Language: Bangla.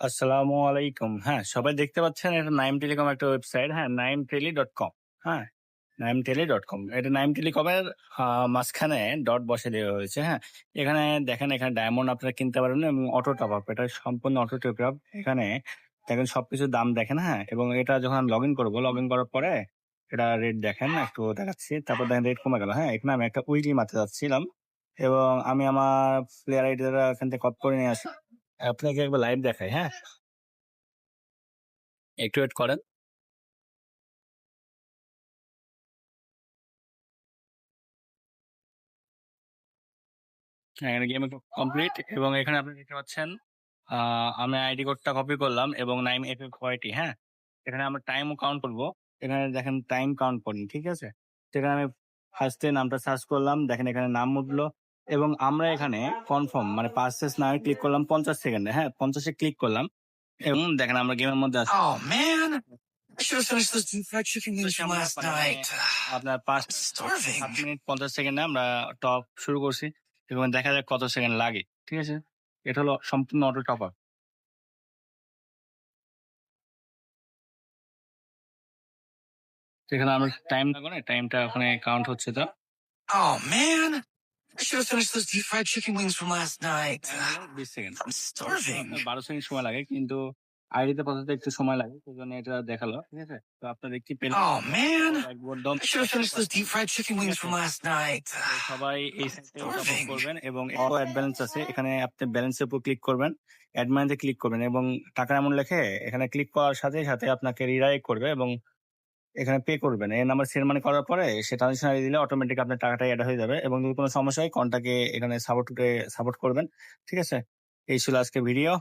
আসসালামু আলাইকুম। হ্যাঁ, সবাই দেখতে পাচ্ছেন এটা নাইম টেলিকম একটা ওয়েবসাইট। হ্যাঁ, naimteli.com। হ্যাঁ, naimteli.com। এটা নাইম টেলিকমের মাঝখানে ডট বসিয়ে দেওয়া হয়েছে। হ্যাঁ? এখানে দেখেন এখানে ডায়মন্ড আপনারা কিনতে পারবেন এবং অটো টপ আপ। এটা সম্পূর্ণ অটো টপ আপ। এখানে দেখেন সবকিছুর দাম দেখেন, হ্যাঁ? এবং এটা যখন আমি লগইন করব, লগইন করার পরে এটা রেট দেখেন, একটু দেখাচ্ছি। তারপর দেখেন রেট কমে গেল। হ্যাঁ? এখানে আমি একটা উইকলি মারতে যাচ্ছিলাম এবং আমি আমার প্লেয়ার আইডিটা এখান থেকে কপি করে নিয়ে আসি। আপনাকে একবার লাইভ দেখাই, হ্যাঁ? একটু ওয়েট করেন। হ্যাঁ, এখানে গেম কমপ্লিট এবং এখানে আপনি দেখতে পাচ্ছেন আমি আইডি কোডটা কপি করলাম এবং নাইম এফএফ ওয়াইটি। হ্যাঁ, এখানে আমরা টাইমও কাউন্ট করবো। এখানে দেখেন টাইম কাউন্ট করি, ঠিক আছে? সেখানে আমি ফার্স্টে নামটা সার্চ করলাম, দেখেন এখানে নাম উঠলো এবং আমরা এখানে কনফার্ম মানে পার্সেস নামে ক্লিক করলাম 50 সেকেন্ডে। হ্যাঁ, 50-এ ক্লিক করলাম এবং দেখেন আমরা গেমের মধ্যে আছি। Oh man, I should have finished those deep fried chicken wings from last night. আপনার I'm starving. 7 মিনিট 50 সেকেন্ডে আমরা টপ শুরু করছি এবং দেখা যাক কত সেকেন্ড লাগে। ঠিক আছে? এটা হলো সম্পূর্ণ অটো টপ আপ। সেখানে আমরা টাইম লাগবে না, টাইমটা ওখানে কাউন্ট হচ্ছে তো। Oh man, I should have finished those deep fried chicken wings from last night. 20 second. I'm starving. 12 second সময় লাগে কিন্তু আইডিতে পৌঁছাতে একটু সময় লাগে, সেজন্য এটা দেখালো। ঠিক আছে? তো আপনারা কি পেলেন? Oh man, একদম I should have finished those deep fried chicken wings from last night. সবাই এই I'm সাইটে টপ আপ starving. করবেন এবং অটো অ্যাড ব্যালেন্স আছে। এখানে আপনি ব্যালেন্সের উপর ক্লিক করবেন, অ্যাড মানিতে ক্লিক করবেন এবং টাকা এমন লেখে এখানে ক্লিক করার সাথে সাথে আপনাকে রিডাইরেক্ট করবে এবং এখানে পে করবেন। এই নাম্বার সেন্ড মানি করার পরে সে ট্রানজেকশন আইডি দিলে অটোমেটিক আপনার টাকাটা এড হয়ে যাবে এবং যদি কোনো সমস্যা হয় কন্টাক্টে এখানে সাপোর্ট করবেন। ঠিক আছে? এই ছিল আজকে ভিডিও।